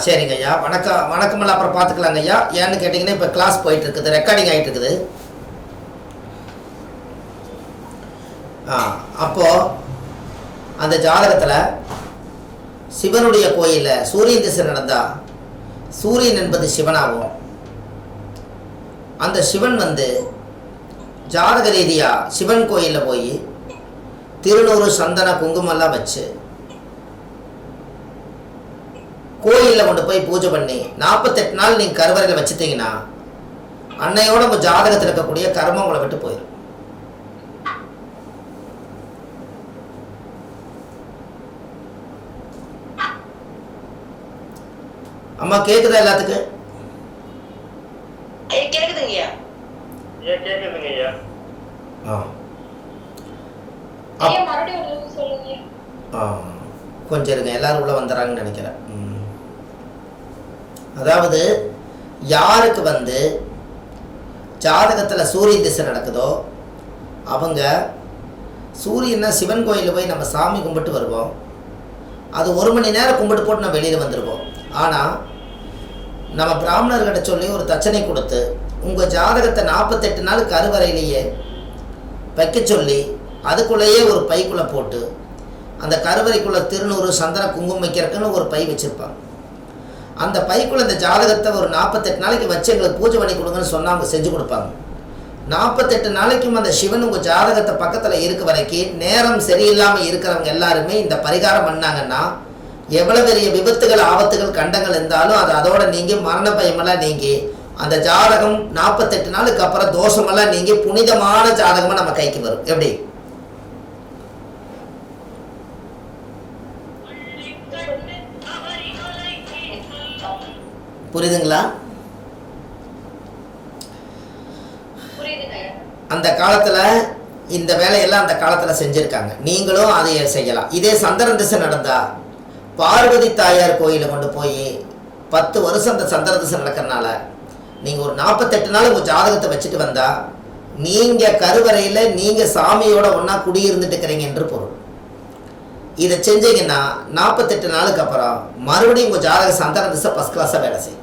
சரிங்க ஐயா. வணக்கம். வணக்கமெல்லாம் அப்புறம் பார்த்துக்கலாங்க ஐயா. ஏன்னு கேட்டிங்கன்னா இப்போ கிளாஸ் போயிட்டு இருக்குது, ரெக்கார்டிங் ஆகிட்டு இருக்குது. அப்போது அந்த ஜாதகத்தில் சிவனுடைய கோயிலில் சூரியன் திசை நடந்தால் சூரியன் என்பது சிவனாகும். அந்த சிவன் ஜாதக ரீதியாக சிவன் கோயிலில் போய் திருநூறு சந்தன குங்குமம்லாம் வச்சு கோயிலில் கொண்டு போய் பூஜை பண்ணி 48 நாள் நீங்கள் கருவறையில் வச்சுட்டீங்கன்னா அன்னையோட உங்கள் ஜாதகத்தில் இருக்கக்கூடிய கர்மம் உங்களை விட்டு போயிடும். அம்மா கேக்குதா எல்லாத்துக்கும்? கொஞ்சம் இருங்க, எல்லாரும் உள்ள வந்துடுறாங்கன்னு நினைக்கிறேன். அதாவது யாருக்கு ஜாதகத்தில் சூரிய திசை நடக்குதோ அவங்க சூரியனை சிவன் கோயிலில் போய் நம்ம சாமி கும்பிட்டு வருவோம். அது 1 மணி நேரம் கும்பிட்டு போட்டு நம்ம வெளியில் வந்துடுவோம். ஆனால் நம்ம பிராமணர்கிட்ட சொல்லி ஒரு தட்சணை கொடுத்து உங்கள் ஜாதகத்தை 48 நாள் கருவறையிலேயே வைக்க சொல்லி அதுக்குள்ளேயே ஒரு பைக்குள்ளே போட்டு அந்த கருவறைக்குள்ளே திருநூறு சந்தன குங்குமம் வைக்கிறதுக்குன்னு ஒரு பை வச்சுருப்பாங்க. அந்த பைக்குள்ளே இந்த ஜாதகத்தை ஒரு 48 நாளைக்கு வச்சு எங்களுக்கு பூஜை பண்ணி கொடுங்கன்னு சொன்னால் அவங்க செஞ்சு கொடுப்பாங்க. 48 நாளைக்கும் அந்த சிவன் உங்கள் ஜாதகத்தை பக்கத்தில் இருக்க வரைக்கும் நேரம் சரியில்லாமல் இருக்கிறவங்க எல்லாருமே இந்த பரிகாரம் பண்ணாங்கன்னா எவ்வளோ பெரிய விபத்துகள் ஆபத்துகள் கண்டங்கள் இருந்தாலும் அது அதோட நீங்கள் மரண பயமெல்லாம் நீங்கி அந்த ஜாதகம் 48 நாளுக்கு அப்புறம் தோஷமெல்லாம் நீங்கி புனிதமான ஜாதகமாக நம்ம கைக்கு வரும். எப்படி புரியுதுங்களா? அந்த காலத்தில் இந்த வேலையெல்லாம் அந்த காலத்தில் செஞ்சுருக்காங்க. நீங்களும் அதை செய்யலாம். இதே சந்திரன் திசை நடந்தால் பார்வதி தாயார் கோயிலை கொண்டு போய் 10 வருஷம் அந்த சந்திர திசை நடக்கிறனால நீங்கள் ஒரு 48 நாள் உங்கள் ஜாதகத்தை வச்சுட்டு வந்தால் நீங்கள் கருவறையில் நீங்கள் சாமியோட ஒன்றா குடியிருந்துட்டு இருக்கிறீங்க என்று பொருள். இதை செஞ்சீங்கன்னா 48 நாளுக்கு அப்புறம் மறுபடியும் உங்கள் ஜாதக சந்திர திசை ஃபஸ்ட் கிளாஸாக வேலை செய்யும்.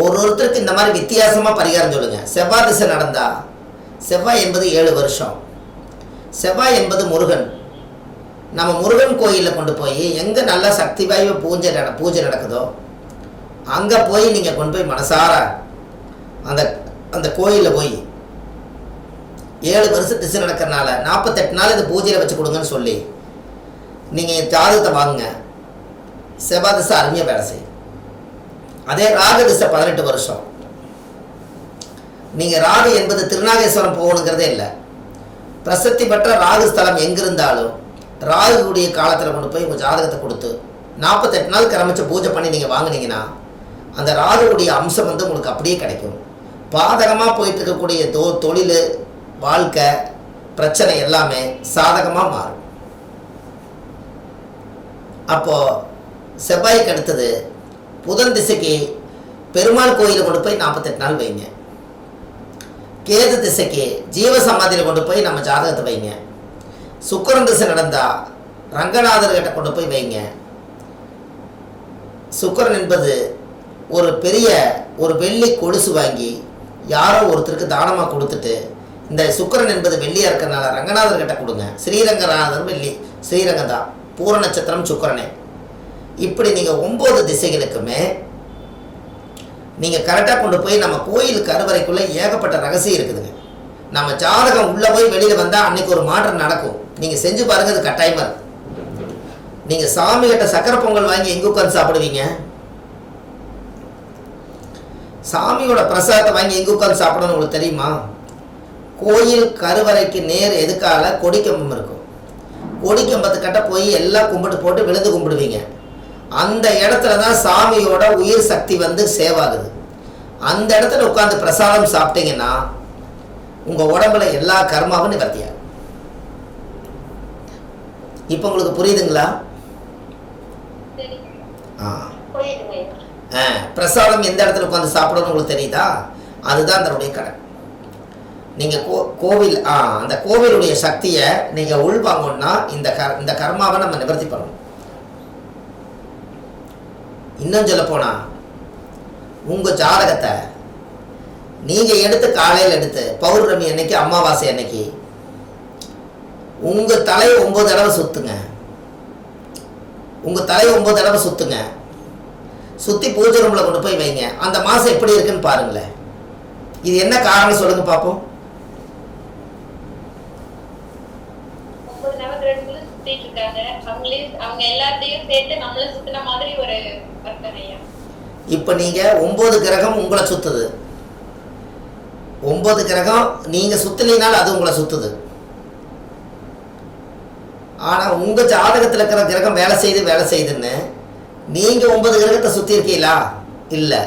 ஒருத்தருக்கு இந்த மாதிரி வித்தியாசமாக பரிகாரம் சொல்லுங்கள். செவ்வாய் திசை நடந்தால் செவ்வாய் என்பது 7 வருஷம். செவ்வாய் என்பது முருகன். நம்ம முருகன் கோயிலில் கொண்டு போய் எங்கே நல்ல சக்தி வாய்வு பூஜை நடக்குதோ அங்கே போய் நீங்கள் கொண்டு போய் மனசார அந்த கோயிலில் போய் 7 வருஷம் திசை நடக்கிறனால 48 நாள் இது பூஜையில் வச்சு கொடுங்கன்னு சொல்லி நீங்கள் ஜாதகத்தை வாங்குங்க. செவ்வாய் திசை அருமையாக வேலை செய்யும். அதே ராகு திசை 18 வருஷம். நீங்கள் ராகு என்பது திருநாகேஸ்வரம் போகணுங்கிறதே இல்லை. பிரசித்தி பெற்ற ராகு ஸ்தலம் எங்கிருந்தாலும் ராகுடைய காலத்தில் கொண்டு போய் உங்கள் ஜாதகத்தை கொடுத்து 48 நாள் கிளம்பிச்சு பூஜை பண்ணி நீங்கள் வாங்கினீங்கன்னா அந்த ராகுடைய அம்சம் உங்களுக்கு அப்படியே கிடைக்கும். பாதகமாக போயிட்டு இருக்கக்கூடிய தொழில் வாழ்க்கை பிரச்சனை எல்லாமே சாதகமாக மாறும். அப்போது செவ்வாய்க்கு அடுத்தது புதன் திசைக்கு பெருமாள் கோயிலை கொண்டு போய் 48 நாள் வைங்க. கேது திசைக்கு ஜீவசமாதியில் கொண்டு போய் நம்ம ஜாதகத்தை வைங்க. சுக்கிரன் திசை நடந்தால் ரங்கநாதர்கிட்ட கொண்டு போய் வைங்க. சுக்கிரன் என்பது ஒரு பெரிய ஒரு வெள்ளி கொலுசு வாங்கி யாரோ ஒருத்தருக்கு தானமாக கொடுத்துட்டு இந்த சுக்கிரன் என்பது வெள்ளியாக இருக்கிறனால ரங்கநாதர்கிட்ட கொடுங்க. ஸ்ரீரங்கநாதர் வெள்ளி, ஸ்ரீரங்கம் தான், பூர நட்சத்திரம் சுக்கிரனே. இப்படி நீங்கள் 9 திசைகளுக்குமே நீங்கள் கரெக்டாக கொண்டு போய் நம்ம கோயில் கருவறைக்குள்ளே ஏகப்பட்ட ரகசியம் இருக்குதுங்க. நம்ம ஜாதகம் உள்ளே போய் வெளியில் வந்தால் அன்றைக்கி ஒரு மாற்றம் நடக்கும். நீங்கள் செஞ்சு பாருங்கள், அது கட்டாயமாக இருக்கும். நீங்கள் சாமி கிட்ட சக்கரை பொங்கல் வாங்கி எங்கே உட்காந்து சாப்பிடுவீங்க? சாமியோட பிரசாதத்தை வாங்கி எங்கே உட்காந்து சாப்பிடணும்னு உங்களுக்கு தெரியுமா? கோயில் கருவறைக்கு நேர் எதுக்கால கொடிக்கம்பம் இருக்கும். கொடிக்கம்பத்துக்கிட்ட போய் எல்லாம் கும்பிட்டு போட்டு விழுந்து கும்பிடுவீங்க. அந்த இடத்துல தான் சாமியோட உயிர் சக்தி சேவாகுது. அந்த இடத்துல உட்காந்து பிரசாதம் சாப்பிட்டீங்கன்னா உங்கள் உடம்புல எல்லா கர்மாவும் நிவர்த்தியாகும். இப்போ உங்களுக்கு புரியுதுங்களா? பிரசாதம் எந்த இடத்துல உட்காந்து சாப்பிடணும்னு உங்களுக்கு தெரியுதா? அதுதான் தன்னுடைய கடன். நீங்கள் கோவில் அந்த கோவிலுடைய சக்தியை நீங்கள் உள்வாங்கணும்னா இந்த கர்மாவை நம்ம நிவர்த்தி பண்ணணும். இன்னும் சொல்லப்போனா உங்கள் ஜாதகத்தை நீங்கள் எடுத்து காலையில் எடுத்து பௌர்ணமி அன்னைக்கு அமாவாசை அன்னைக்கு உங்கள் தலையை 9 தடவை சுற்றுங்க. உங்கள் தலையை 9 தடவை சுற்றுங்க. சுற்றி பூஜை ரூமில் கொண்டு போய் வைங்க. அந்த மாதம் எப்படி இருக்குன்னு பாருங்களேன். இது என்ன காரணம் சொல்லுங்க பார்ப்போம். இப்போ நீங்கள் 9 கிரகம் உங்களை சுற்றுது. 9 கிரகம் நீங்கள் சுற்றலினால் அது உங்களை சுற்றுது. ஆனால் உங்கள் ஜாதகத்தில் இருக்கிற கிரகம் வேலை செய்துன்னு நீங்கள் 9 கிரகத்தை சுற்றி இருக்கீங்களா? இல்லை.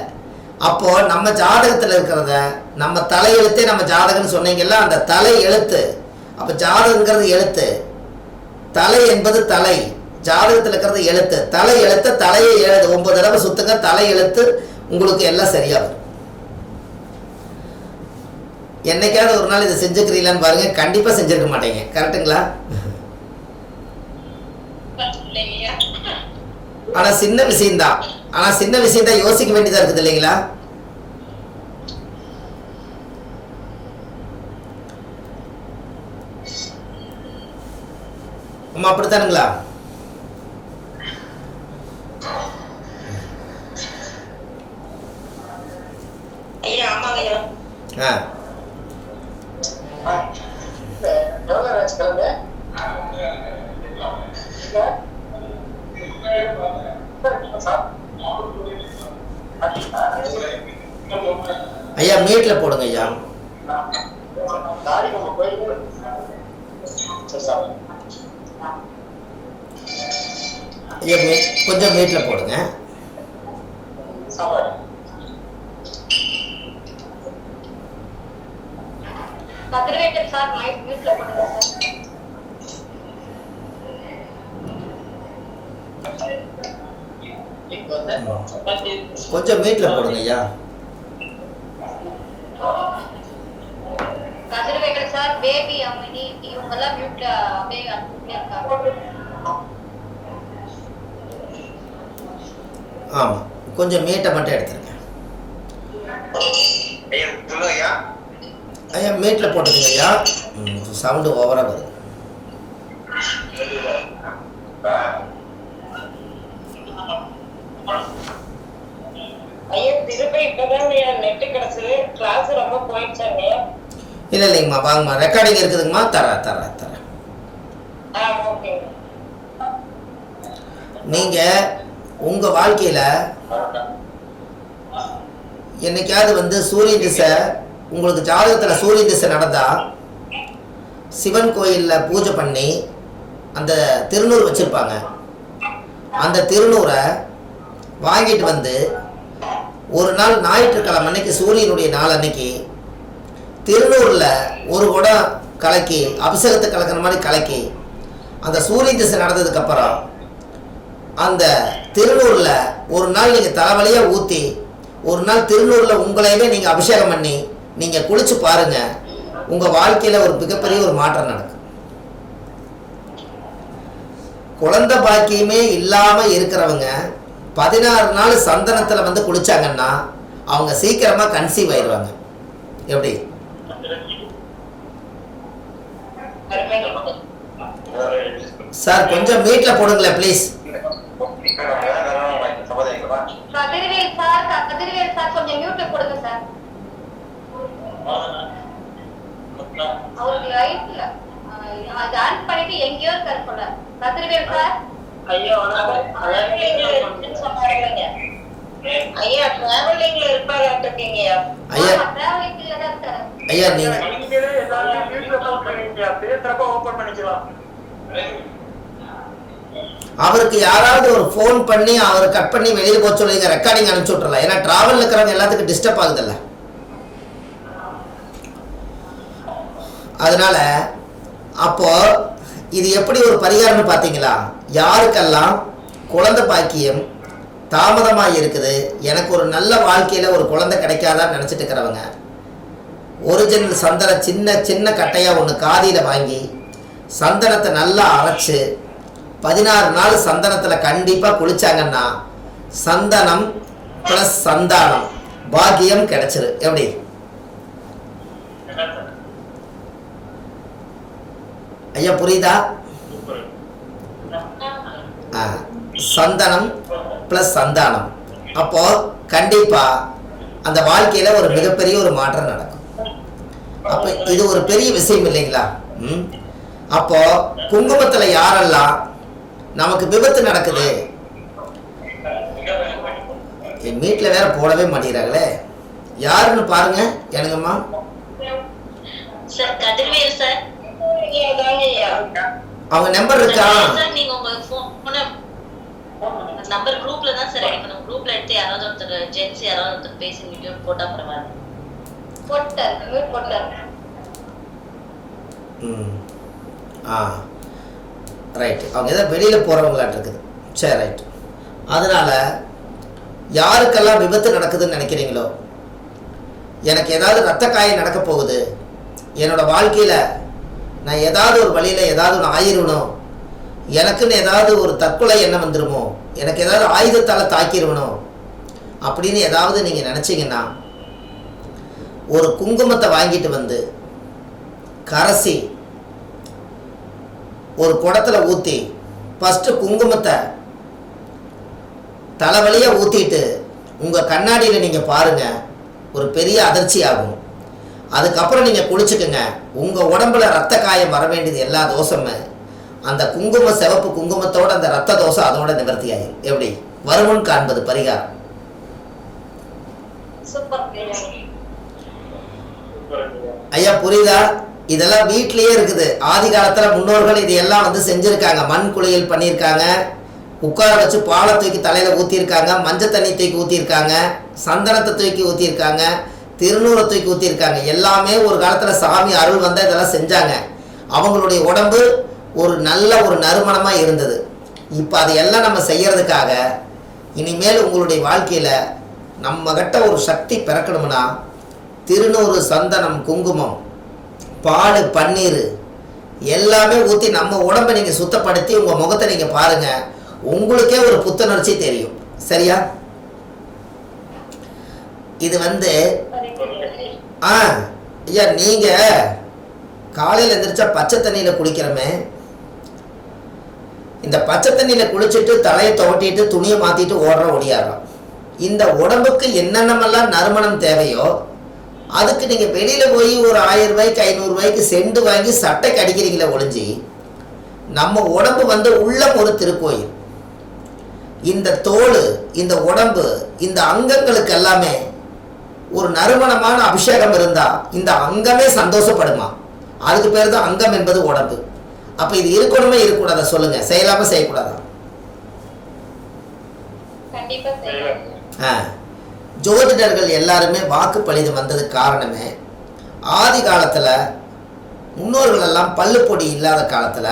அப்போது நம்ம ஜாதகத்தில் இருக்கிறத நம்ம தலையெழுத்தே நம்ம ஜாதகம்னு சொன்னீங்கல்ல, அந்த தலை எழுத்து. அப்போ ஜாதகங்கிறது எழுத்து, தலை என்பது தலை, ஜாதகத்தில் இருக்கிறது எழுத்து. தலை எழுத்து, தலையை 9 தடவை சுற்றுங்க. தலை எழுத்து உங்களுக்கு எல்லாம் சரியாகும். என்னைக்காவது ஒரு நாள் இதை செஞ்சுக்கிறீங்களான்னு பாருங்க. கண்டிப்பாக செஞ்சிருக்க மாட்டீங்க. கரெக்டுங்களா? ஆனால் சின்ன விஷயம்தான். யோசிக்க வேண்டியதாக இருக்குது இல்லைங்களா? அம்மா அப்படித்தானுங்களா? ஐயா மீட்டில் போடுங்க ஐயா. ஐயா கொஞ்சம் மீட்டில் போடுங்க. கொஞ்சம் மீட்ல போடுங்க ஐயா. ஆமா, கொஞ்சம் மீட்டை மட்டும் எடுத்துருங்க ஐயா. மீட்ல போட்டுருங்க ஐயா. சவுண்டு ஓவரா வருது. இல்லை இல்லைங்கம்மா, வாங்கம்மா, ரெக்கார்டிங் இருக்குதுங்கம்மா. தரேன். நீங்கள் உங்கள் வாழ்க்கையில் என்னைக்காவது சூரிய திசை உங்களுக்கு ஜாதகத்தில் சூரிய திசை நடந்தால் சிவன் கோயிலில் பூஜை பண்ணி அந்த திருநூறு வச்சுருப்பாங்க. அந்த திருநூறை வாங்கிட்டு ஒரு நாள் ஞாயிற்றுக்கிழமை அன்னைக்கு சூரியனுடைய நாள் அன்னைக்கு திருநூறில் ஒரு குடம் கலக்கி அபிஷேகத்தை கலக்கிற மாதிரி கலக்கி அந்த சூரிய திசை நடந்ததுக்கப்புறம் அந்த திருநூறில் ஒரு நாள் நீங்கள் தலைவலியாக ஊற்றி ஒரு நாள் திருநூறில் உங்களையுமே நீங்கள் அபிஷேகம் பண்ணி நீங்கள் குளிச்சு பாருங்கள். உங்கள் வாழ்க்கையில் ஒரு மிகப்பெரிய ஒரு மாற்றம் நடக்கும். குழந்தை பாக்கியமே இல்லாமல் இருக்கிறவங்க 16 நாள் சந்தனத்தில் குளிச்சாங்கன்னா அவங்க சீக்கிரமாக கன்சீவ் ஆயிடுவாங்க. எப்படி? சார் கொஞ்சம் மீட்ல போடுங்களேன் ப்ளீஸ். ஐயா நீங்க அவருக்கு யாராவது ஒரு ஃபோன் பண்ணி அவர் கட் பண்ணி வெளியே போக சொல்லுங்க, ரெக்கார்டிங் அனுப்பிச்சு விட்டுறலாம். ஏன்னா டிராவல் இருக்கிறவங்க எல்லாத்துக்கும் டிஸ்டர்ப் ஆகுதுல்ல. அதனால அப்போ இது எப்படி ஒரு பரிகாரம்னு பார்த்தீங்களா? யாருக்கெல்லாம் குழந்தை பாக்கியம் தாமதமாக இருக்குது, எனக்கு ஒரு நல்ல வாழ்க்கையில் ஒரு குழந்தை கிடைக்காதான்னு நினச்சிட்டு இருக்கிறவங்க ஒரிஜினல் சந்தனம் சின்ன சின்ன கட்டையாக ஒன்று காதியில் வாங்கி சந்தனத்தை நல்லா அரைச்சி 16 நாள் சந்தனத்தில் கண்டிப்பாக குளித்தாங்கன்னா சந்தனம் ப்ளஸ் சந்தானம் பாக்கியம் கிடைச்சிரு. எப்படி ஐயா புரியுதா? சந்தனம் ப்ளஸ் சந்தானம். அப்போ கண்டிப்பா அந்த வாழ்க்கையில ஒரு மிகப்பெரிய ஒரு மாற்றம் நடக்கும். அப்போ இது ஒரு பெரிய விஷயம் இல்லைங்களா? அப்போ குங்குமத்துல யாரெல்லாம் நமக்கு விபத்து நடக்குது, என் வீட்டில் வேற போடவே மாட்டேங்கிறாங்களே, யாருன்னு பாருங்க. எனக்குமா அவங்க நம்பர் இருக்கா? நம்பர் குரூப்ல தான் சார் எடுக்கணும். குரூப்ல எடுத்து யாராவது ஒருத்தர் ஜென்ஸ் யாராவது ஒருத்தர் பேசி வீடியோ போட்டா பரவாயில்ல. போட்டார். ரைட். அவங்க ஏதாவது வெளியில் போகிறவங்களாட்டு இருக்குது. சரி ரைட். அதனால் யாருக்கெல்லாம் விபத்து நடக்குதுன்னு நினைக்கிறீங்களோ, எனக்கு ஏதாவது ரத்த காயம் நடக்க போகுது, என்னோடய வாழ்க்கையில் நான் ஏதாவது ஒரு வழியில் ஏதாவது ஒன்று ஆயிரணும், எனக்குன்னு ஏதாவது ஒரு தற்கொலை எண்ணம் வந்துடுமோ, எனக்கு ஏதாவது ஆயுதத்தால் தாக்கிடுவணும் அப்படின்னு ஏதாவது நீங்கள் நினச்சிங்கன்னா, ஒரு குங்குமத்தை வாங்கிட்டு வந்து கரைசி ஒரு குடத்துல ஊற்றி ஃபஸ்ட்டு குங்குமத்தை தலைவலியாக ஊற்றிட்டு உங்கள் கண்ணாடியில் நீங்கள் பாருங்கள், ஒரு பெரிய அதிர்ச்சி ஆகும். அதுக்கப்புறம் நீங்கள் குளிச்சுக்குங்க. உங்கள் உடம்புல ரத்த காயம் வர வேண்டியது எல்லா தோஷமும் அந்த குங்கும சிவப்பு குங்குமத்தோட அந்த ரத்த தோஷம் அதோட நிவர்த்தி ஆகும். எப்படி வருமுன் காண்பது பரிகாரம். ஐயா புரியுதா? இதெல்லாம் வீட்லயே இருக்குது. ஆதி காலத்துல முன்னோர்கள் இது எல்லாம் வந்து செஞ்சிருக்காங்க. மண் குளியல் பண்ணியிருக்காங்க, உட்கார வச்சு பாலை தூக்கி தலையில ஊத்திருக்காங்க, மஞ்சள் தண்ணி தூக்கி ஊத்திருக்காங்க, சந்தனத்தை தூக்கி ஊத்திருக்காங்க, திருநூறை தூக்கி ஊத்திருக்காங்க. எல்லாமே ஒரு காலத்துல சாமி அருள் வந்தா இதெல்லாம் செஞ்சாங்க. அவங்களுடைய உடம்பு ஒரு நல்ல ஒரு நறுமணமா இருந்தது. இப்போ அதையெல்லாம் நம்ம செய்யறதுக்காக இனிமேல் உங்களுடைய வாழ்க்கையில நம்ம கிட்ட ஒரு சக்தி பிறக்கணும்னா திருநூறு, சந்தனம், குங்குமம், பால், பன்னீர் எல்லாமே ஊற்றி நம்ம உடம்பை நீங்கள் சுத்தப்படுத்தி உங்கள் முகத்தை நீங்கள் பாருங்கள், உங்களுக்கே ஒரு புத்துணர்ச்சி தெரியும். சரியா? இது வந்து ஐயா நீங்கள் காலையில் எழுந்திரிச்சா பச்சை தண்ணியில் குளிக்கிறோமே, இந்த பச்சை தண்ணியில் குளிச்சுட்டு தலையை துவட்டிட்டு துணியை மாற்றிட்டு ஓடியாடுறோம். இந்த உடம்புக்கு என்னென்னமெல்லாம் நறுமணம் தேவையோ அதுக்கு நீங்கள் வெளியில் போய் ஒரு 1000 ரூபாய்க்கு 500 ரூபாய்க்கு செண்டு வாங்கி சட்டைக்கு அடிக்கிறீங்களே ஒழிஞ்சி, நம்ம உடம்பு வந்து உள்ளம் ஒரு திருக்கோயில். இந்த தோல், இந்த உடம்பு, இந்த அங்கங்களுக்கு எல்லாமே ஒரு நறுமணமான அபிஷேகம் இருந்தால் இந்த அங்கமே சந்தோஷப்படுமா. அதுக்கு பேர் தான் அங்கம் என்பது உடம்பு. அப்போ இது இருக்கணுமே இருக்கக்கூடாதா சொல்லுங்க? செய்யலாமா செய்யக்கூடாதா? ஜோதிடர்கள் எல்லாருமே வாக்கு பழிது வந்ததுக்கு காரணமே, ஆதி காலத்தில் முன்னோர்கள் எல்லாம் பல்லு பொடி இல்லாத காலத்தில்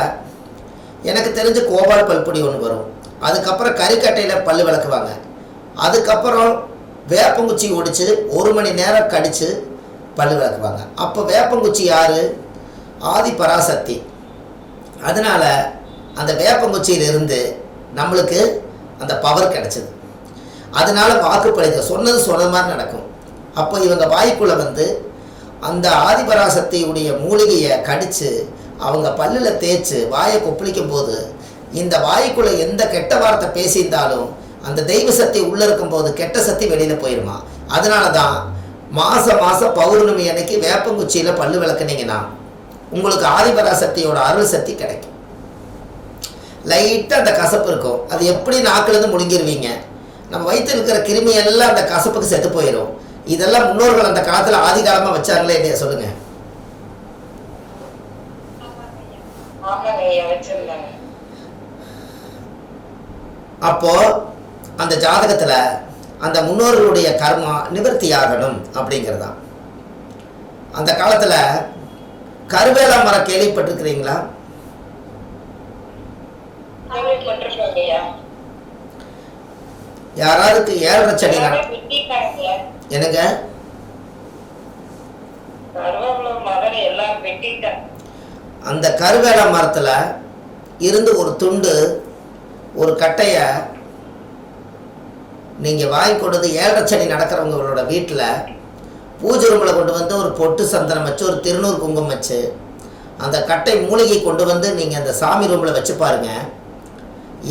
எனக்கு தெரிஞ்சு கோபால் பல்பொடி ஒன்று வரும். அதுக்கப்புறம் கறிக்கட்டையில் பல்லு விளக்குவாங்க. அதுக்கப்புறம் வேப்பங்குச்சி ஒடிச்சு 1 மணி நேரம் கடித்து பல்லு விளக்குவாங்க. அப்போ வேப்பங்குச்சி யார்? ஆதி பராசக்தி. அதனால் அந்த வேப்பங்குச்சியிலிருந்து நம்மளுக்கு அந்த பவர் கிடச்சிது. அதனால வாக்குப்பளித்த சொன்னது சொன்ன மாதிரி நடக்கும். அப்போ இவங்க வாய்க்குள்ளே வந்து அந்த ஆதிபராசக்தியுடைய மூலிகையை கடித்து அவங்க பல்லில் தேய்ச்சி வாயை கொப்பளிக்கும் போது இந்த வாய்க்குள்ளே எந்த கெட்ட வார்த்தை பேசியிருந்தாலும் அந்த தெய்வ சக்தி உள்ளே இருக்கும்போது கெட்ட சக்தி வெளியில் போயிடுமா. அதனால தான் மாதம் பௌர்ணமி அன்னைக்கு வேப்பங்குச்சியில் பல்லு விளக்குனீங்கன்னா உங்களுக்கு ஆதிபராசக்தியோட அருள் சக்தி கிடைக்கும். லைட்டாக அந்த கசப்பு இருக்கும், அது எப்படி நாக்கிலேருந்து முழுங்கிடுவீங்க. நம்ம வயிற்றில் இருக்கிற கிருமி எல்லாம் அந்த கசப்புக்கு செத்து போயிடும். இதெல்லாம் முன்னோர்கள் அந்த காலத்தில் ஆதி காலமாக வச்சாங்களே இல்லையா சொல்லுங்க? அப்போ அந்த ஜாதகத்தில் அந்த முன்னோர்களுடைய கர்மா நிவர்த்தி ஆகணும் அப்படிங்கிறதான். அந்த காலத்தில் கருவேலா மரம் கேள்விப்பட்டிருக்கிறீங்களா? யாராவது 7.5 செடி என்னங்க? அந்த கருவேலா மரத்துல இருந்து ஒரு துண்டு, ஒரு கட்டைய நீங்கள் வாங்கி கொண்டது 7.5 சனி நடக்கிறவங்களோட வீட்டில் பூஜை ரூமில் கொண்டு வந்து ஒரு பொட்டு சந்தனம் வச்சு ஒரு திருநூறு குங்குமம் வச்சு அந்த கட்டை மூலிகை கொண்டு வந்து நீங்கள் அந்த சாமி ரூமில் வச்சு பாருங்கள்.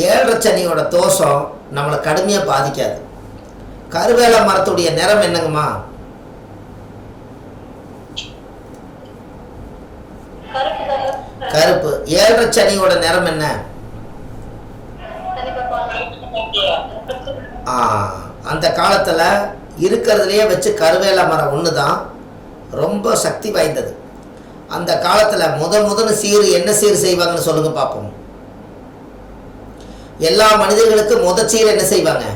7.5 சனியோட தோஷம் நம்மளை கடுமையாக பாதிக்காது. கருவேல மரத்துடைய நிறம் என்னங்கம்மா? கருப்பு. 7.5 சனியோட நிறம் என்ன? அந்த காலத்தில் இருக்கிறதுலையே வச்சு கருவேல மரம் ஒன்று தான் ரொம்ப சக்தி வாய்ந்தது. அந்த காலத்தில் முதல் சீர் என்ன சீர் செய்வாங்கன்னு சொல்லுங்க பார்ப்போம். எல்லா மனிதர்களுக்கும் சீர் என்ன செய்வாங்க?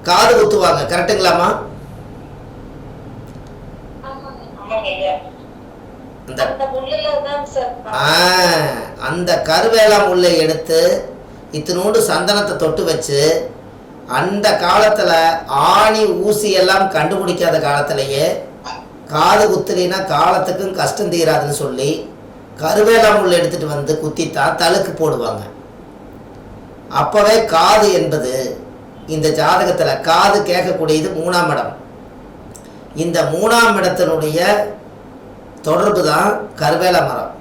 காது குத்துவாங்க. கரெக்டுங்களாமா? அந்த கருவேலா முல்லை எடுத்து இத்தினோண்டு சந்தனத்தை தொட்டு வச்சு அந்த காலத்துல ஆணி ஊசி எல்லாம் கண்டுபிடிக்காத காலத்திலேயே காது குத்துலினா காலத்துக்கும் கஷ்டம் தீராதுன்னு சொல்லி கருவேலா முல்லை எடுத்துட்டு வந்து குத்தித்தான் தழுக்கு போடுவாங்க. அப்பவே காது என்பது இந்த ஜாதகத்துல காது கேட்கக்கூடியது 3ஆம் இடம். இந்த 3ஆம் இடத்தினுடைய தொடர்பு தான் கருவேல மரம்.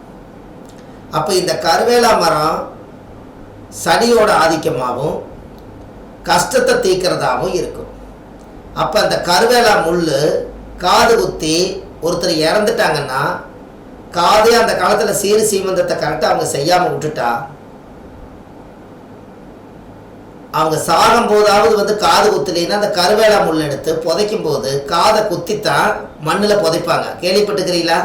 அப்போ இந்த கருவேல மரம் சனியோட ஆதிக்கமாகவும் கஷ்டத்தை தீக்கிறதாகவும் இருக்கும். அப்போ அந்த கருவேல முள் காது குத்தி ஒருத்தர் இறந்துட்டாங்கன்னா காதே அந்த காலத்தில் சீர் சீமந்தத்தை கரெக்டாக அவங்க செய்யாமல் விட்டுட்டா அவங்க சாகும் போதாவது வந்து காது குத்துலின்னா அந்த கருவேல முள் எடுத்து புதைக்கும் போது காதை குத்தித்தான் மண்ணில் புதைப்பாங்க. கேள்விப்பட்டுக்கிறீங்களா?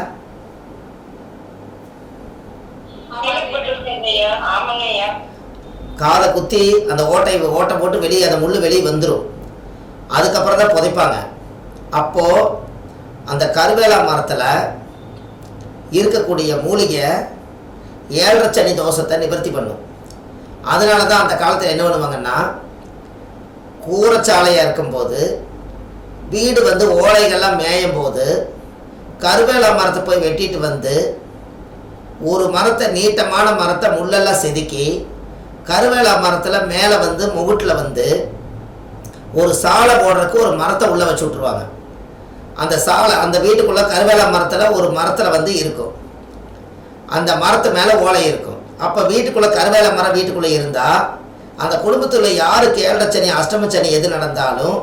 காதை குத்தி அந்த ஓட்டை போட்டு வெளியே அந்த முள் வெளியே வந்துடும். அதுக்கப்புறம் தான் புதைப்பாங்க. அப்போது அந்த கருவேலா மரத்தில் இருக்கக்கூடிய மூலிகை 7.5 சனி தோஷத்தை நிவர்த்தி பண்ணும். அதனால தான் அந்த காலத்தில் என்ன பண்ணுவாங்கன்னா கூரைச்சாலையாக இருக்கும்போது வீடு வந்து ஓலைகள்லாம் மேயும் போது கருவேலா மரத்தை போய் வெட்டிட்டு வந்து ஒரு மரத்தை நீட்டமான மரத்தை முள்ளெல்லாம் செதுக்கி கருவேலா மரத்தில் மேலே வந்து முகுட்டில் வந்து ஒரு சாலை போடுறதுக்கு ஒரு மரத்தை உள்ளே வச்சு விட்ருவாங்க. அந்த சாலை அந்த வீட்டுக்குள்ளே கருவேலா மரத்தில் ஒரு மரத்தில் வந்து இருக்கும். அந்த மரத்து மேலே ஓலை இருக்கும். அப்போ வீட்டுக்குள்ளே கருவேல மரம் வீட்டுக்குள்ளே இருந்தால் அந்த குடும்பத்தில் யாருக்கு 7.5 சனி அஷ்டம சனி எது நடந்தாலும்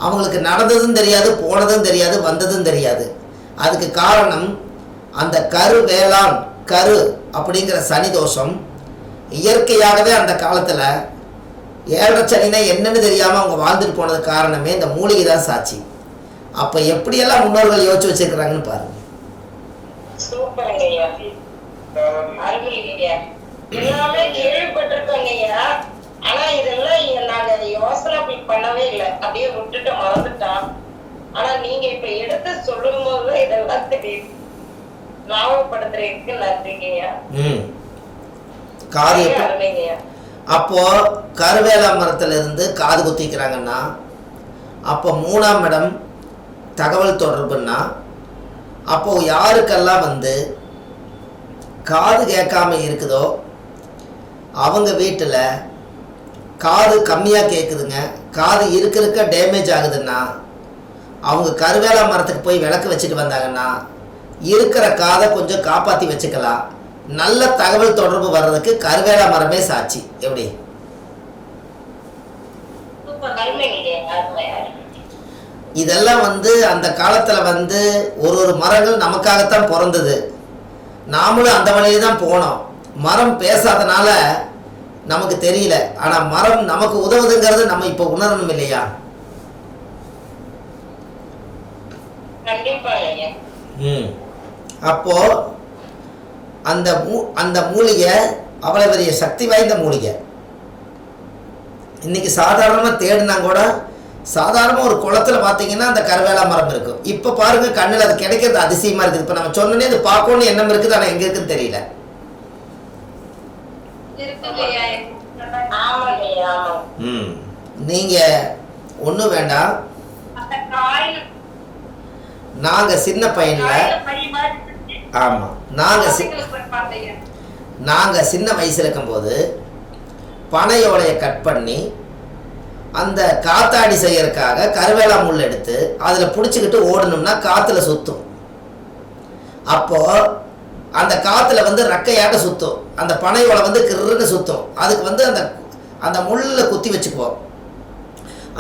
அவங்களுக்கு நடந்ததும் தெரியாது, போனதும் தெரியாது, வந்ததும் தெரியாது. அதுக்கு காரணம் அந்த கருவேளான் கரு அப்படிங்கிற சனி தோஷம் இயற்கையாகவே அந்த காலத்தில் 7.5 சனினா என்னன்னு தெரியாமல் அவங்க வாழ்ந்துட்டு போனது காரணமே இந்த மூலிகை தான் சாட்சி. அப்போ எப்படியெல்லாம் முன்னோர்கள் யோசிச்சு வச்சிருக்கிறாங்கன்னு பாருங்க. எல்லாமே கேள்விப்பட்டிருக்கோங்கய்யா. ஆனா இதெல்லாம் நாங்க யோசனை பண்ணவே இல்லை, அப்படியே விட்டுட்டு மறந்துட்டோம். ஆனா நீங்க இப்ப எடுத்து சொல்லும் போது இதெல்லாம் தெரியுது. ஞாபகப்படுத்துறதுக்கு நன்றிங்கய்யா. அப்போ கருவேலா மரத்துல இருந்து காது குத்திக்கிறாங்கன்னா அப்போ 3ஆம் இடம் தகவல் தொடர்புன்னா அப்போ யாருக்கெல்லாம் வந்து காது கேட்காம இருக்குதோ அவங்க வீட்டில் காது கம்மியாக கேட்குதுங்க, காது இருக்க டேமேஜ் ஆகுதுன்னா அவங்க கருவேலா மரத்துக்கு போய் விளக்கு வச்சுட்டு வந்தாங்கன்னா இருக்கிற காதை கொஞ்சம் காப்பாற்றி வச்சுக்கலாம். நல்ல தகவல் தொடர்பு வர்றதுக்கு கருவேலா மரமே சாட்சி. எப்படி? இதெல்லாம் வந்து அந்த காலத்தில் வந்து ஒரு மரங்கள் நமக்காகத்தான் பிறந்தது. நாமளும் அந்த வழியில தான் போனோம். மரம் பேசாதனால நமக்கு தெரியல. ஆனால் மரம் நமக்கு உதவுதுங்கிறது நம்ம இப்போ உணரணும் இல்லையா? அப்போ அந்த மூலிகை அவ்வளவு பெரிய சக்தி வாய்ந்த மூலிகை. இன்னைக்கு சாதாரணமாக தேடினா கூட சாதாரணமாக ஒரு குளத்தில் பார்த்தீங்கன்னா அந்த கருவேலா மரம் இருக்கும். இப்போ பாருங்க கண்ணில் அது கிடைக்கிறது அதிசயமா இருக்குது. இப்போ நம்ம சொன்னோன்னே அது பார்க்கணும்னு எண்ணம் இருக்குது, ஆனால் எங்க இருக்குன்னு தெரியல. நீங்க ஒன்றும் வேண்டாம். நாங்க சின்ன பையன்ல நாங்கள் சின்ன வயசில் இருக்கும்போது பனையோலையை கட் பண்ணி அந்த காத்தாடி செய்யறதுக்காக கருவேலா முள் எடுத்து அதில் பிடிச்சிக்கிட்டு ஓடணும்னா காற்றுல சுற்றும். அப்போது அந்த காற்றுல வந்து ரெக்கையாட்ட சுற்றும், அந்த பனையோலை வந்து கிருன்னு சுற்றும். அதுக்கு வந்து அந்த முள்ளில் குத்தி வச்சுக்குவோம்.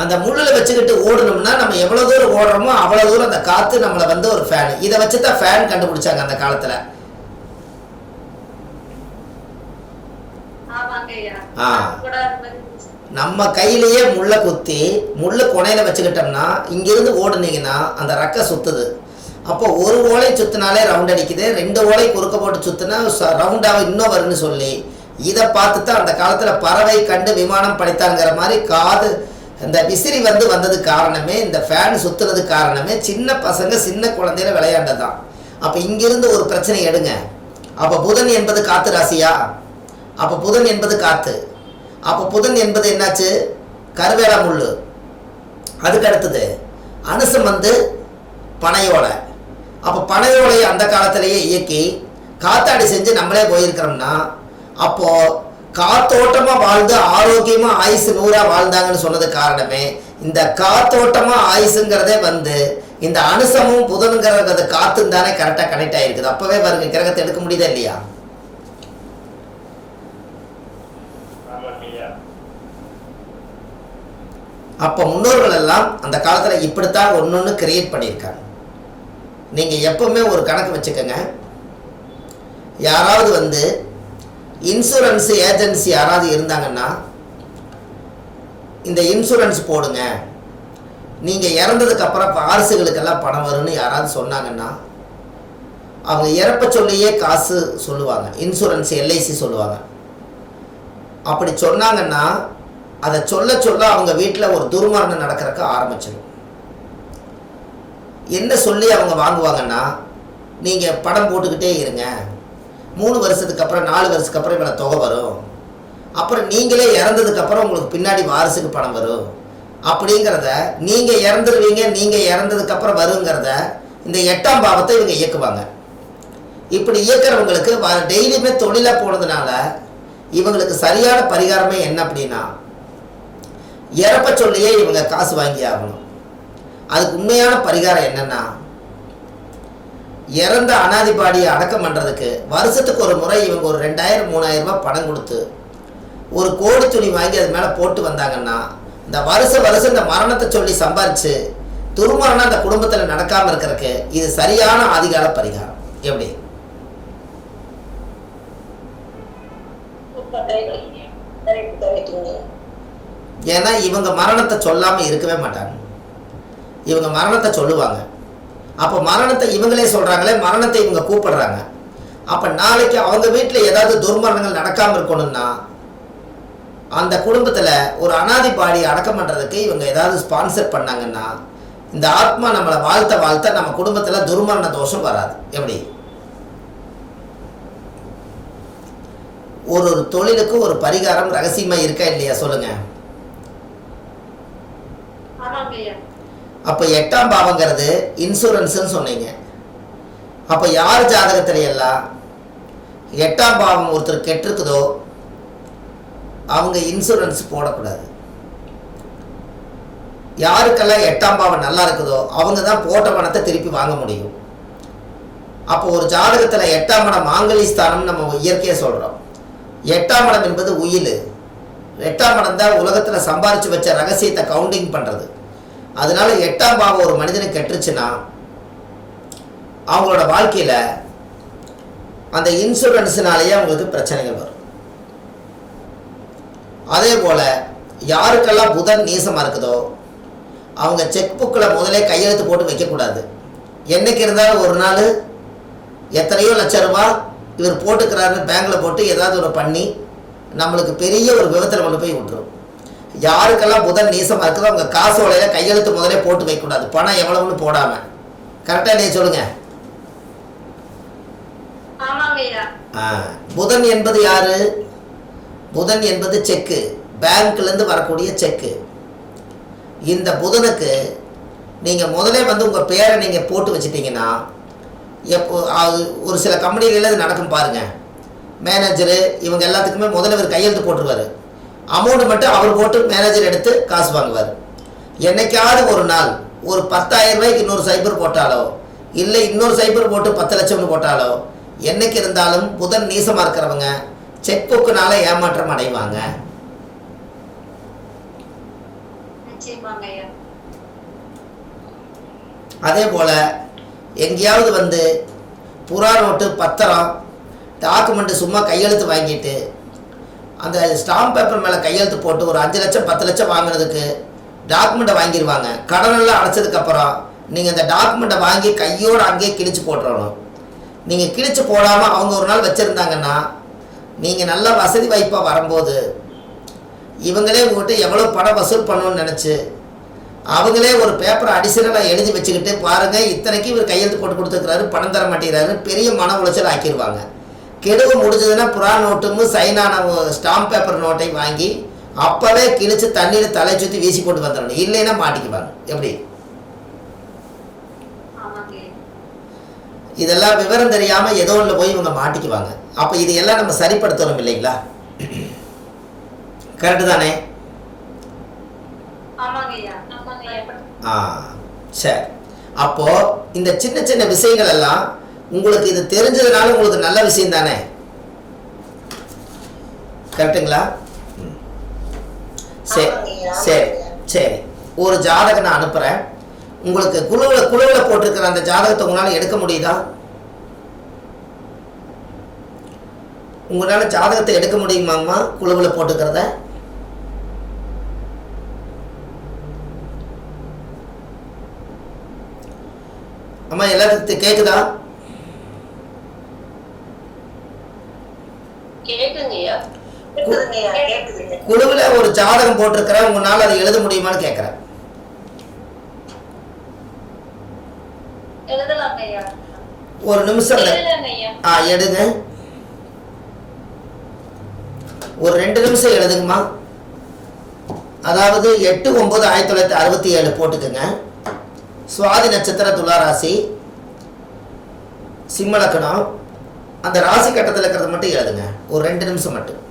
அந்த முள்ளில் வச்சுக்கிட்டு ஓடணும்னா நம்ம எவ்வளோ தூரம் ஓடுறோமோ அவ்வளோ தூரம் அந்த காற்று நம்மளை வந்து ஒரு ஃபேன். இதை வச்சு தான் ஃபேன் கண்டுபிடிச்சாங்க அந்த காலத்தில். நம்ம கையிலேயே முள்ளை குத்தி முள்ளு கொனையில வச்சுக்கிட்டோம்னா இங்கிருந்து ஓடுனீங்கன்னா அந்த ரெக்கை சுத்துது. அப்போ ஒரு ஓலை சுத்தினாலே ரவுண்ட் அடிக்குது, 2 ஓலை குறுக்க போட்டு சுத்தினா ரவுண்டாக இன்னும் வரும்னு சொல்லி இதை பார்த்து தான் அந்த காலத்தில் பறவை கண்டு விமானம் படைத்தாங்கிற மாதிரி காது இந்த விசிறி வந்தது காரணமே, இந்த ஃபேன் சுற்றுனது காரணமே சின்ன பசங்க சின்ன குழந்தையில விளையாண்டதான். அப்போ இங்கிருந்து ஒரு பிரச்சனை எடுங்க. அப்போ புதன் என்பது காற்று ராசியா? அப்போ புதன் என்பது காற்று. அப்போ புதன் என்பது என்னாச்சு? கருவேலா முள். அதுக்கு அடுத்தது அனுசம் வந்து பனையோலை. அப்போ பனையோலையை அந்த காலத்திலேயே இயக்கி காத்தாடி செஞ்சு நம்மளே போயிருக்கிறோம்னா அப்போது காத்தோட்டமாக வாழ்ந்து ஆரோக்கியமாக ஆயுசு 100 வாழ்ந்தாங்கன்னு சொன்னது காரணமே இந்த காத்தோட்டமாக ஆயுசுங்கிறதே வந்து இந்த அனுசமும் புதனுங்கிறது காத்துன்னு தானே கரெக்டாக கனெக்ட் ஆகிருக்குது. அப்போவே பாருங்க கிரகத்தை எடுக்க முடியுதா இல்லையா? அப்போ முன்னோர்கள் எல்லாம் அந்த காலத்தில் இப்படித்தான் ஒன்று கிரியேட் பண்ணியிருக்காங்க. நீங்கள் எப்பவுமே ஒரு கணக்கு வச்சுக்கோங்க. யாராவது வந்து இன்சூரன்ஸ் ஏஜென்சி யாராவது இருந்தாங்கன்னா இந்த இன்சூரன்ஸ் போடுங்க, நீங்கள் இறந்ததுக்கப்புறம் வாரிசுகளுக்கெல்லாம் பணம் வரும்னு யாராவது சொன்னாங்கன்னா அவங்க இறப்ப சொல்லியே காசு சொல்லுவாங்க. இன்சூரன்ஸ் எல்ஐசி சொல்லுவாங்க. அப்படி சொன்னாங்கன்னா அதை சொல்ல அவங்க வீட்டில் ஒரு துர்மரணம் நடக்கிறதுக்கு ஆரம்பிச்சிடும். என்ன சொல்லி அவங்க வாங்குவாங்கன்னா, நீங்கள் படம் போட்டுக்கிட்டே இருங்க, 3 வருஷத்துக்கு அப்புறம் 4 வருஷத்துக்கு அப்புறம் இவ்வளோ தொகை வரும், அப்புறம் நீங்களே இறந்ததுக்கப்புறம் உங்களுக்கு பின்னாடி வாரிசுக்கு பணம் வரும் அப்படிங்கிறத, நீங்கள் இறந்துருவீங்க, நீங்கள் இறந்ததுக்கப்புறம் வருங்கிறத இந்த 8ஆம் பாவத்தை இவங்க இயக்குவாங்க. இப்படி இயக்கிறவங்களுக்கு டெய்லியுமே தொழிலாக போனதுனால இவங்களுக்கு சரியான பரிகாரமே என்ன அப்படின்னா, இறப்ப சொல்லியே இவங்க காசு வாங்கி ஆகணும். அதுக்கு உண்மையான பரிகாரம் என்னன்னா, இறந்த அனாதிபாடியை அடக்கம் பண்ணுறதுக்கு வருஷத்துக்கு ஒரு முறை இவங்க ஒரு 2000-3000 ரூபாய் பணம் கொடுத்து ஒரு கோடி துணி வாங்கி அது மேலே போட்டு வந்தாங்கன்னா இந்த வருஷம் இந்த மரணத்தை சொல்லி சம்பாரிச்சு துர்மரணம் அந்த குடும்பத்தில் நடக்காமல் இருக்கிறதுக்கு இது சரியான ஆதிகால பரிகாரம். எப்படி? ஏன்னா இவங்க மரணத்தை சொல்லாமல் இருக்கவே மாட்டாங்க. இவங்க மரணத்தை சொல்லுவாங்க. அப்போ மரணத்தை இவங்களே சொல்கிறாங்களே, மரணத்தை இவங்க கூப்பிடுறாங்க. அப்போ நாளைக்கு அவங்க வீட்டில் ஏதாவது துர்மரணங்கள் நடக்காமல் இருக்கணும்னா அந்த குடும்பத்தில் ஒரு அனாதி பாடி அடக்கம் பண்ணுறதுக்கு இவங்க ஏதாவது ஸ்பான்சர் பண்ணாங்கன்னா இந்த ஆத்மா நம்மளை வாழ்த்த நம்ம குடும்பத்தில் துர்மரண தோஷம் வராது. எப்படி? ஒரு தொழிலுக்கு ஒரு பரிகாரம் ரகசியமாக இருக்கா இல்லையா சொல்லுங்க. அப்போ 8ஆம் பாவங்கிறது இன்சூரன்ஸ்ன்னு சொன்னீங்க. அப்போ யார் ஜாதகத்துல எல்லாம் 8ஆம் பாவம் ஒருத்தர் கெட்டிருக்குதோ அவங்க இன்சூரன்ஸ் போடக்கூடாது. யாருக்கெல்லாம் 8ஆம் பாவம் நல்லா இருக்குதோ அவங்க தான் போட்ட பணத்தை திருப்பி வாங்க முடியும். அப்போ ஒரு ஜாதகத்தில் 8ஆம் இடம் மாங்கலி ஸ்தானம் நம்ம இயற்கையாக சொல்கிறோம். 8ஆம் இடம் என்பது உயில். 8ஆம் இடம் தான் உலகத்தில் சம்பாரித்து வச்ச ரகசியத்தை கவுண்டிங் பண்ணுறது. அதனால 8ஆம் பாவம் ஒரு மனிதனுக்கு கெட்டுருச்சுன்னா அவங்களோட வாழ்க்கையில் அந்த இன்சூரன்ஸினாலேயே அவங்களுக்கு பிரச்சனைகள் வரும். அதே போல் யாருக்கெல்லாம் புதன் நீசமாக இருக்குதோ அவங்க செக் புக்கில் முதலே கையெழுத்து போட்டு வைக்கக்கூடாது. என்றைக்கு இருந்தாலும் ஒரு நாள் எத்தனையோ லட்சம் ரூபாய் இவர் போட்டுக்கிறாருன்னு பேங்கில் போட்டு ஏதாவது ஒரு பண்ணி நம்மளுக்கு பெரிய ஒரு விபத்தில் கொண்டு போய் விட்டுரும். யாருக்கெல்லாம் புதன் நீசமாக இருக்குதோ அவங்க காசு உலையில கையெழுத்து முதலே போட்டு வைக்கக்கூடாது, பணம் எவ்வளவுன்னு போடாமல். கரெக்டாக நீ சொல்லுங்க. புதன் என்பது யாரு? புதன் என்பது செக்கு, பேங்க்லேருந்து வரக்கூடிய செக்கு. இந்த புதனுக்கு நீங்கள் முதலே வந்து உங்கள் பேரை நீங்கள் போட்டு வச்சிட்டிங்கன்னா எப்போ ஒரு சில கம்பெனிகளில் இது நடக்கும் பாருங்கள். மேனேஜரு இவங்க எல்லாத்துக்குமே முதல்ல இவர் கையெழுத்து போட்டுருவார். அமௌண்ட் மட்டும் அவர் போட்டு மேனேஜர் எடுத்து காசு வாங்குவார். என்னைக்காவது ஒரு நாள் ஒரு 10,000 ரூபாய்க்கு இன்னொரு சைபர் போட்டாலோ இல்லை இன்னொரு சைபர் போட்டு 10 லட்சம்னு போட்டாலோ என்னைக்கு இருந்தாலும் புதன் நீசமாக இருக்கிறவங்க செக் புக்குனால ஏமாற்றம் அடைவாங்க. அதே போல் எங்கேயாவது வந்து புறா நோட்டு பத்திரம் டாக்குமெண்ட்டு சும்மா கையெழுத்து வாங்கிட்டு அந்த ஸ்டாம்ப் பேப்பர் மேலே கையெழுத்து போட்டு ஒரு 5 லட்சம் 10 லட்சம் வாங்கினதுக்கு டாக்குமெண்ட்டை வாங்கிடுவாங்க. கடனெல்லாம் அடைச்சதுக்கப்புறம் நீங்கள் அந்த டாக்குமெண்ட்டை வாங்கி கையோடு அங்கேயே கிழிச்சு போட்டுறணும். நீங்கள் கிழிச்சு போடாமல் அவங்க ஒரு நாள் வச்சுருந்தாங்கன்னா நீங்கள் நல்ல வசதி வாய்ப்பாக வரும்போது இவங்களே உங்கள்கிட்ட எவ்வளோ பணம் வசூல் பண்ணணும்னு நினச்சி அவங்களே ஒரு பேப்பரை அடிஷனலாக எழுதி வச்சுக்கிட்டு பாருங்கள் இத்தனைக்கு இவர் கையெழுத்து போட்டு கொடுத்துருக்குறாரு பணம் தர மாட்டேங்கிறாரு பெரிய மன உளைச்சல் ஆக்கிடுவாங்க. கெடுவு முடிஞ்சதுன்னா புறா நோட்டும் சைனான ஸ்டாம்ப் பேப்பர் நோட்டை வாங்கி அப்போவே கிழிச்சு தண்ணீர் தலை சுற்றி வீசி போட்டு வந்துடணும். இல்லைன்னா மாட்டிக்குவாங்க. எப்படி இதெல்லாம் விவரம் தெரியாமல் ஏதோ ஒன்று போய் இவங்க மாட்டிக்குவாங்க. அப்போ இதையெல்லாம் நம்ம சரிப்படுத்தணும் இல்லைங்களா? கரெக்டு தானே? சரி. அப்போது இந்த சின்ன சின்ன விஷயங்கள் எல்லாம் உங்களுக்கு இது தெரிஞ்சதுனால உங்களுக்கு நல்ல விஷயம் தானே? கரெக்டுங்களா? சரி சரி சரி. ஒரு ஜாதகம் நான் அனுப்புகிறேன். உங்களுக்கு குழுவில் போட்டிருக்கிற அந்த ஜாதகத்தை உங்களால் எடுக்க முடியுதா? உங்களால் ஜாதகத்தை எடுக்க முடியுமாங்கம்மா? குழுவில் போட்டுக்கிறத அம்மா எல்லாத்துக்கும் கேட்குதா? குழுவில் ஒரு ஜாதகம் போட்டிருக்கிறேன், உங்களால் அதை எழுத முடியுமான்னு கேட்குறேன். ஒரு நிமிஷம் எடுங்க. ஒரு 2 நிமிஷம் எழுதுங்கம்மா. அதாவது 8/9/1967 போட்டுக்குங்க. சுவாதி நட்சத்திர துளாராசி சிம்ம லக்னம். அந்த ராசி கட்டத்தில் இருக்கிறத மட்டும் எழுதுங்க. ஒரு 2 நிமிஷம் மட்டும்.